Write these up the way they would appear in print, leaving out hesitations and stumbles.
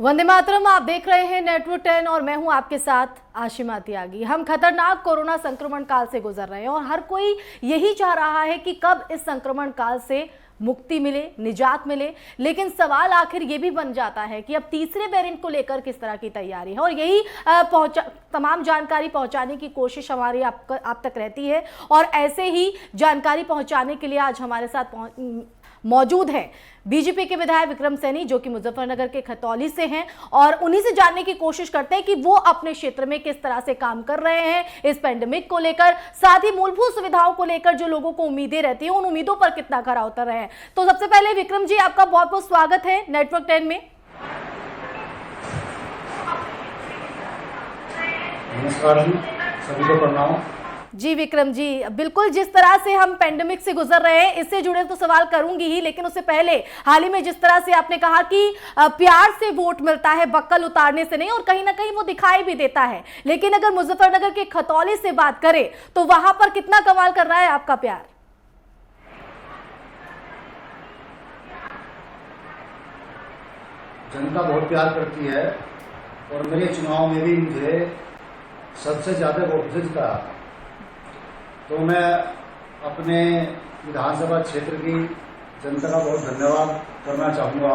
वंदे मातरम। आप देख रहे हैं नेटवर्क 10 और मैं हूं आपके साथ आशिमा त्यागी। हम खतरनाक कोरोना संक्रमण काल से गुजर रहे हैं और हर कोई यही चाह रहा है कि कब इस संक्रमण काल से मुक्ति मिले, निजात मिले। लेकिन सवाल आखिर ये भी बन जाता है कि अब तीसरे वेरिएंट को लेकर किस तरह की तैयारी है, और यही तमाम जानकारी पहुंचाने की कोशिश हमारी आप तक रहती है। और ऐसे ही जानकारी पहुंचाने के लिए आज हमारे साथ मौजूद हैं बीजेपी के विधायक विक्रम सैनी, जो कि मुजफ्फरनगर के खतौली से हैं, और उन्हीं से जानने की कोशिश करते हैं कि वो अपने क्षेत्र में किस तरह से काम कर रहे हैं इस पेंडेमिक को लेकर, साथ ही मूलभूत सुविधाओं को लेकर जो लोगों को उम्मीदें रहती हैं उन उम्मीदों पर कितना खरा उतर रहे हैं। तो सबसे पहले विक्रम जी, आपका बहुत बहुत स्वागत है नेटवर्क 10 में। नमस्कार जी, सभी को प्रणाम। जी विक्रम जी, बिल्कुल जिस तरह से हम पेंडेमिक से गुजर रहे हैं इससे जुड़े तो सवाल करूंगी ही, लेकिन उससे पहले हाल ही में जिस तरह से आपने कहा कि प्यार से वोट मिलता है, बक्कल उतारने से नहीं, और कहीं ना कहीं वो दिखाई भी देता है, लेकिन अगर मुजफ्फरनगर के खतौली से बात करें तो वहां पर कितना कमाल कर रहा है आपका प्यार? जनता बहुत प्यार करती है और मेरे चुनाव में भी मुझे सबसे ज्यादा वोट से जिताया। तो मैं अपने विधानसभा क्षेत्र की जनता का बहुत धन्यवाद करना चाहूंगा।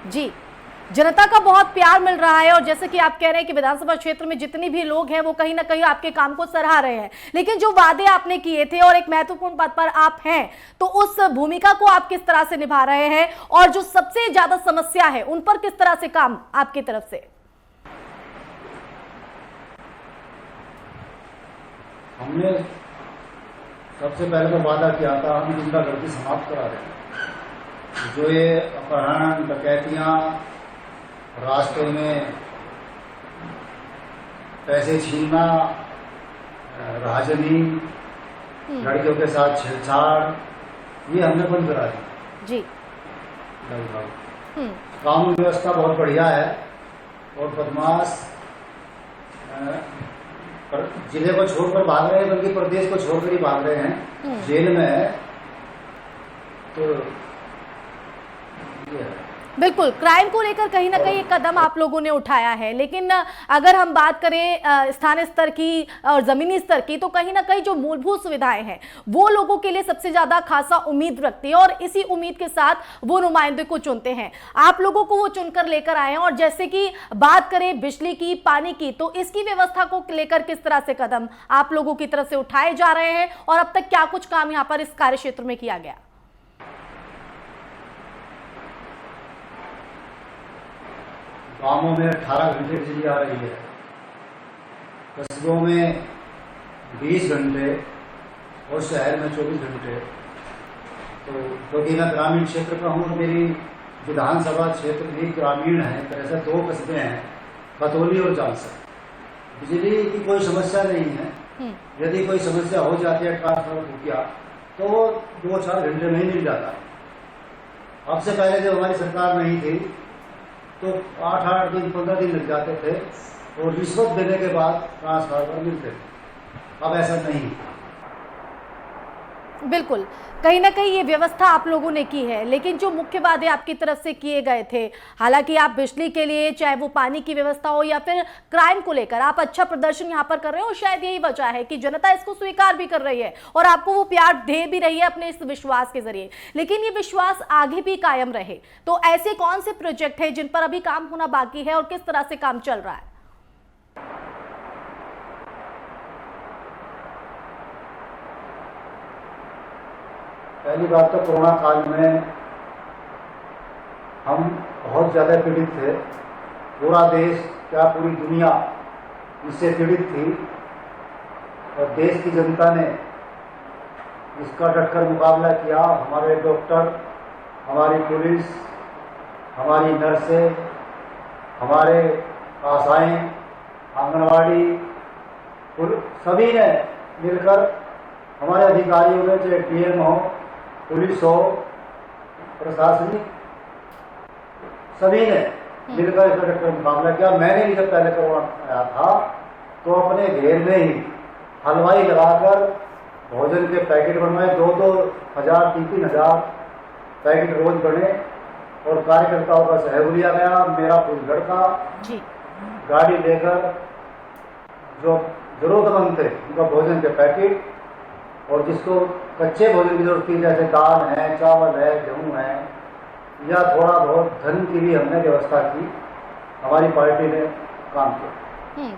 जी, जनता का बहुत प्यार मिल रहा है, और जैसे कि आप कह रहे हैं कि विधानसभा क्षेत्र में जितने भी लोग हैं वो कहीं ना कहीं आपके काम को सराह रहे हैं, लेकिन जो वादे आपने किए थे और एक महत्वपूर्ण पद पर आप हैं, तो उस भूमिका को आप किस तरह से निभा रहे हैं, और जो सबसे ज्यादा समस्या है उन पर किस तरह से काम आपकी तरफ से? हमने सबसे पहले तो वादा किया था हम गुंडागर्दी समाप्त करा देंगे। जो ये अपहरण, डकैतियां, रास्ते में पैसे छीनना, राजनी, लड़कियों के साथ छेड़छाड़, ये हमने बंद करा दी जी। लगभग कानून व्यवस्था बहुत बढ़िया है और बदमाश जिले को छोड़कर भाग रहे हैं, बल्कि प्रदेश को छोड़कर ही भाग रहे हैं, जेल में है। तो ये है। बिल्कुल, क्राइम को लेकर कहीं ना कहीं एक कदम आप लोगों ने उठाया है, लेकिन अगर हम बात करें स्थानीय स्तर की और जमीनी स्तर की, तो कहीं ना कहीं जो मूलभूत सुविधाएं हैं वो लोगों के लिए सबसे ज्यादा खासा उम्मीद रखती है, और इसी उम्मीद के साथ वो नुमाइंदे को चुनते हैं। आप लोगों को वो चुनकर लेकर आए हैं, और जैसे कि बात करें बिजली की, पानी की, तो इसकी व्यवस्था को लेकर किस तरह से कदम आप लोगों की तरफ से उठाए जा रहे हैं, और अब तक क्या कुछ काम यहाँ पर इस कार्य क्षेत्र में किया गया? गांवों में 18 घंटे बिजली आ रही है, कस्बों में 20 घंटे और शहर में 24 घंटे। तो क्योंकि मैं ग्रामीण क्षेत्र का हूँ, मेरी विधानसभा क्षेत्र भी ग्रामीण है, तरह से 2 कस्बे हैं, खतौली और जालसा। बिजली की कोई समस्या नहीं है। यदि कोई समस्या हो जाती है, ट्रांसफार्मर हो गया, तो वो 2-4 घंटे में ही मिल जाता है। अब से पहले जब हमारी सरकार नहीं थी तो 8-8 दिन 15 दिन लग जाते थे, और रिश्वत देने के बाद ट्रांसफार्मर मिलते थे। अब ऐसा नहीं। बिल्कुल, कहीं ना कहीं ये व्यवस्था आप लोगों ने की है, लेकिन जो मुख्य वादे आपकी तरफ से किए गए थे, हालांकि आप बिजली के लिए, चाहे वो पानी की व्यवस्था हो या फिर क्राइम को लेकर, आप अच्छा प्रदर्शन यहाँ पर कर रहे हो, और शायद यही वजह है कि जनता इसको स्वीकार भी कर रही है और आपको वो प्यार दे भी रही है अपने इस विश्वास के जरिए। लेकिन ये विश्वास आगे भी कायम रहे, तो ऐसे कौन से प्रोजेक्ट है जिन पर अभी काम होना बाकी है, और किस तरह से काम चल रहा है? पहली बात तो कोरोना काल में हम बहुत ज़्यादा पीड़ित थे। पूरा देश, क्या पूरी दुनिया इससे पीड़ित थी, और देश की जनता ने इसका डटकर मुकाबला किया। हमारे डॉक्टर, हमारी पुलिस, हमारी नर्सें, हमारे आशाएं, आंगनवाड़ी, सभी ने मिलकर, हमारे अधिकारियों ने, चाहे डीएम हो, पुलिस हो, प्रशासनिक, सभी ने मिलकर इसका मुकाबला किया। मैंने भी जब पहले कोरोना आया था तो अपने घेर में ही हलवाई लगाकर भोजन के पैकेट बनवाए, 2-2 हजार 3-3 हजार पैकेट रोज बने और कार्यकर्ताओं का सहयोग लिया गया। मेरा कुछ लड़का जी गाड़ी लेकर जो जरूरतमंद थे उनका भोजन के पैकेट और जिसको कच्चे भोजन की जरूरत थी, जैसे दाल है, चावल है, गेहूँ है या थोड़ा बहुत धन की भी हमने व्यवस्था की। हमारी पार्टी ने काम किया।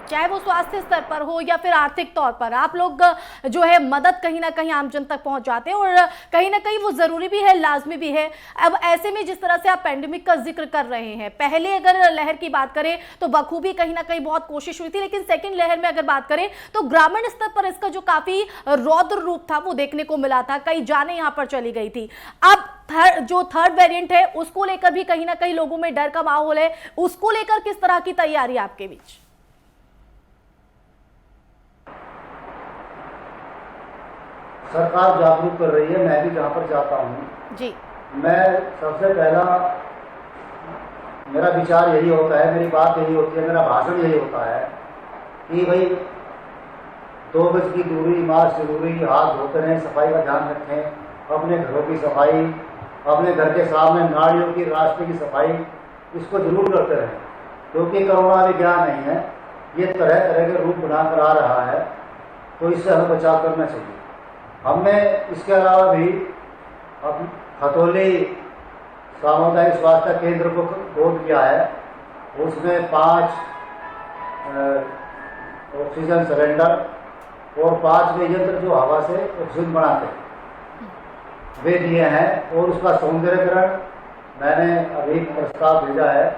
चाहे वो स्वास्थ्य स्तर पर हो या फिर आर्थिक तौर पर, आप लोग जो है मदद कहीं ना कहीं आमजन तक पहुंचाते हैं और कहीं ना कहीं वो जरूरी भी है, लाजमी भी है। अब ऐसे में जिस तरह से आप पैंडेमिक का जिक्र कर रहे हैं, पहले अगर लहर की बात करें तो बखूबी कहीं ना कहीं बहुत कोशिश हुई थी, लेकिन सेकेंड लहर में अगर बात करें तो ग्रामीण स्तर पर इसका जो काफी रौद्र रूप था वो देखने को मिला था, कई जानें यहां पर चली गई थी। अब जो थर्ड वेरिएंट है उसको लेकर भी कहीं ना कहीं लोगों में डर का माहौल है, उसको लेकर किस तरह की तैयारी आपके बीच? सरकार जागरूक कर रही है, मैं भी जहाँ पर जाता हूँ जी, मैं सबसे पहला मेरा विचार यही होता है, मेरी बात यही होती है, मेरा भाषण यही होता है कि भाई 2 गज की दूरी, मास्क जरूरी, हाथ धोते रहें, सफाई का ध्यान रखें, अपने घरों की सफाई, अपने घर के सामने नालियों की, रास्ते की सफाई, इसको जरूर करते रहें, क्योंकि कोरोना विज्ञान नहीं है, ये तरह तरह के रूप बनाकर आ रहा है, तो इससे हमें बचाव करना चाहिए। हमने इसके अलावा भी अब खतौली सामुदायिक स्वास्थ्य केंद्र को गोद किया है, उसमें 5 ऑक्सीजन सिलेंडर और 5 वे यंत्र जो हवा से ऑक्सीजन बनाते हैं वे दिए हैं, और उसका सौंदर्यकरण मैंने अभी प्रस्ताव भेजा है।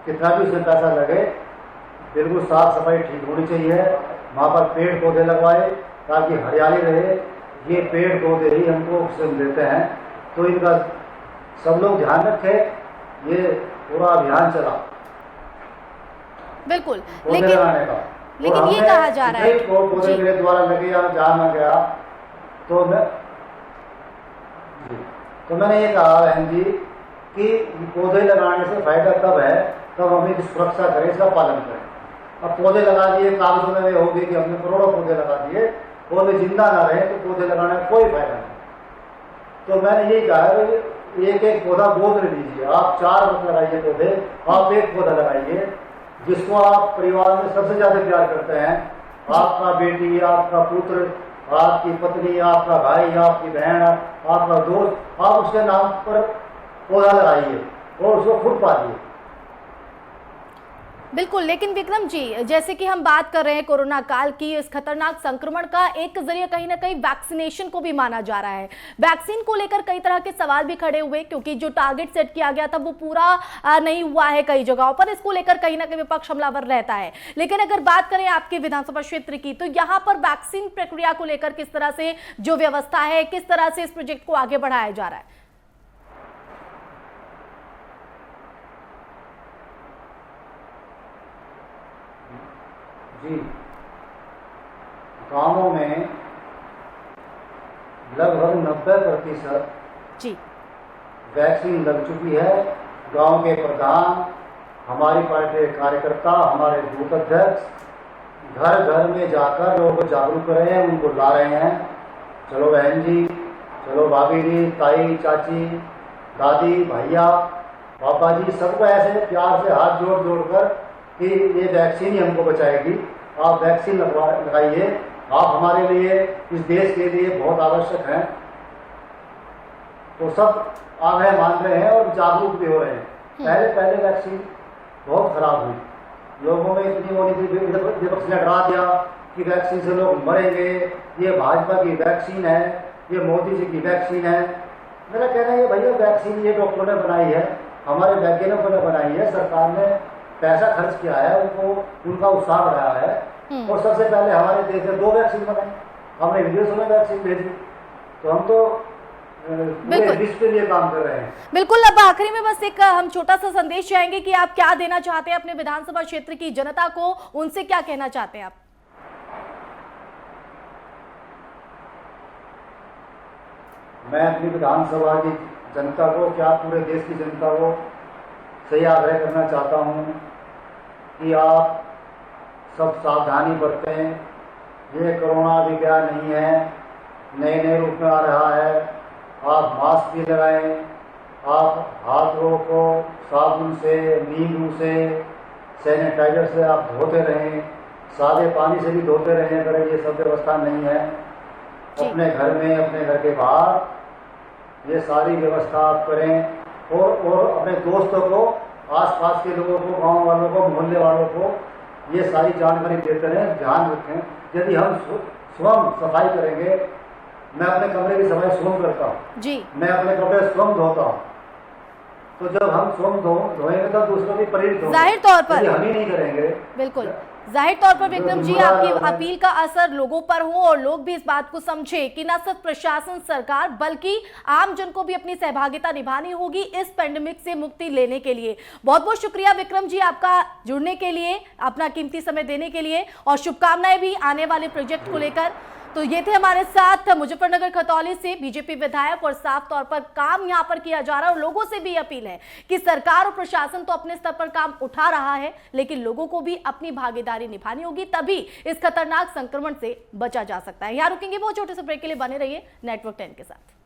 कितना भी उसमें पैसा लगे, बिल्कुल साफ सफाई ठीक होनी चाहिए, वहाँ पर पेड़ पौधे लगवाए ताकि हरियाली रहे। ये पेड़ पौधे ही हमको ऑक्सीजन देते हैं, तो इनका सब लोग ध्यान रखें। ये पूरा अभियान चला बिल्कुल, पौधे लगाने का, लेकिन ये कहा जा रहा है पौधे मेरे द्वारा लगे या जहाँ न गया तो मैंने ये कहा बहन जी कि पौधे लगाने से फायदा तब है तब हम इसकी सुरक्षा करें, इसका पालन करें। अब पौधे लगा दिए, कागजों में हो गई कि हमने करोड़ों पौधे लगा दिए, पौधे जिंदा ना रहे तो पौधे लगाने का कोई फायदा नहीं। तो मैंने यही कहा है, एक एक पौधा गोद लीजिए, आप 4 मत लगाइए पौधे, आप एक पौधा लगाइए जिसको आप परिवार में सबसे ज्यादा प्यार करते हैं, आपका बेटी, आपका पुत्र, आपकी पत्नी, आपका भाई, आपकी बहन, आपका दोस्त, आप उसके नाम पर पौधा लगाइए और उसको खुद पालिए। बिल्कुल, लेकिन विक्रम जी, जैसे कि हम बात कर रहे हैं कोरोना काल की, इस खतरनाक संक्रमण का एक जरिए कहीं ना कहीं वैक्सीनेशन को भी माना जा रहा है। वैक्सीन को लेकर कई तरह के सवाल भी खड़े हुए, क्योंकि जो टारगेट सेट किया गया था वो पूरा नहीं हुआ है कई जगहों पर, इसको लेकर कहीं ना कहीं विपक्ष हमलावर रहता है। लेकिन अगर बात करें आपके विधानसभा क्षेत्र की, तो यहाँ पर वैक्सीन प्रक्रिया को लेकर किस तरह से जो व्यवस्था है, किस तरह से इस प्रोजेक्ट को आगे बढ़ाया जा रहा है? जी, गांवों में लगभग 90% जी वैक्सीन लग चुकी है। गांव के प्रधान, हमारी पार्टी के कार्यकर्ता, हमारे बूथ अध्यक्ष घर घर में जाकर लोगों को जागरूक कर रहे हैं, उनको ला रहे हैं। चलो बहन जी, चलो भाभी जी, ताई, चाची, दादी, भैया, पापा जी, सबको ऐसे प्यार से हाथ जोड़ जोड़ कर कि ये वैक्सीन ही हमको बचाएगी, आप वैक्सीन लगाइए, आप हमारे लिए, इस देश के लिए बहुत आवश्यक हैं। तो सब आग्रह मान रहे हैं और जागरूक भी हो रहे हैं। पहले वैक्सीन बहुत खराब हुई, लोगों में इतनी वो नहीं थी, विपक्ष ने डरा दिया कि वैक्सीन से लोग मरेंगे, ये भाजपा की वैक्सीन है, ये मोदी जी की वैक्सीन है। मेरा कहना है भैया, वैक्सीन ये डॉक्टरों ने बनाई है, हमारे वैज्ञानिकों ने बनाई है, सरकार ने पैसा खर्च किया है, उनका उत्साह बढ़ाया है। और सबसे पहले हमारे देश में 2 वैक्सीन बनाई, हमने विदेशों में वैक्सीन भेजी, तो हम तो पूरे विश्व के लिए काम कर रहे हैं। बिल्कुल, अब आखिरी में बस एक हम छोटा सा संदेश चाहेंगे कि आप क्या देना चाहते हैं अपने विधानसभा क्षेत्र की जनता को, उनसे क्या कहना चाहते हैं आप? मैं अपनी विधानसभा की जनता को, क्या पूरे देश की जनता को सही आग्रह करना चाहता हूँ कि आप सब सावधानी बरतें। ये कोरोना विज्ञान नहीं है, नए नए रूप में आ रहा है। आप मास्क भी लगाएं, आप हाथों को साबुन से, नींबू से, सैनिटाइजर से आप धोते रहें, सादे पानी से भी धोते रहें अगर ये सब व्यवस्था नहीं है। अपने घर में, अपने घर के बाहर ये सारी व्यवस्था आप करें और अपने दोस्तों को, आसपास के लोगों को, गांव वालों को, मोहल्ले वालों को ये सारी जानकारी देते रहें। ध्यान रखें, यदि हम स्वयं सफाई करेंगे, मैं अपने कमरे की सफाई स्वयं करता हूँ जी, मैं अपने कपड़े स्वयं धोता हूँ, तो जब हम स्वयं धोएंगे तब दूसरों की प्रेरित होंगे। जाहिर तौर पर हम ही नहीं करेंगे। बिल्कुल, जाहिर तौर पर विक्रम जी आपकी अपील का असर लोगों पर हो और लोग भी इस बात को समझे कि न सिर्फ प्रशासन, सरकार, बल्कि आम जन को भी अपनी सहभागिता निभानी होगी इस पेंडेमिक से मुक्ति लेने के लिए। बहुत बहुत शुक्रिया विक्रम जी आपका जुड़ने के लिए, अपना कीमती समय देने के लिए, और शुभकामनाएं भी आने वाले प्रोजेक्ट को लेकर। तो ये थे हमारे साथ मुजफ्फरनगर खतौली से बीजेपी विधायक, और साफ तौर पर काम यहां पर किया जा रहा है और लोगों से भी अपील है कि सरकार और प्रशासन तो अपने स्तर पर काम उठा रहा है, लेकिन लोगों को भी अपनी भागीदारी निभानी होगी, तभी इस खतरनाक संक्रमण से बचा जा सकता है। यहां रुकेंगे, बहुत छोटे से ब्रेक के लिए बने रहिए नेटवर्क 10 के साथ।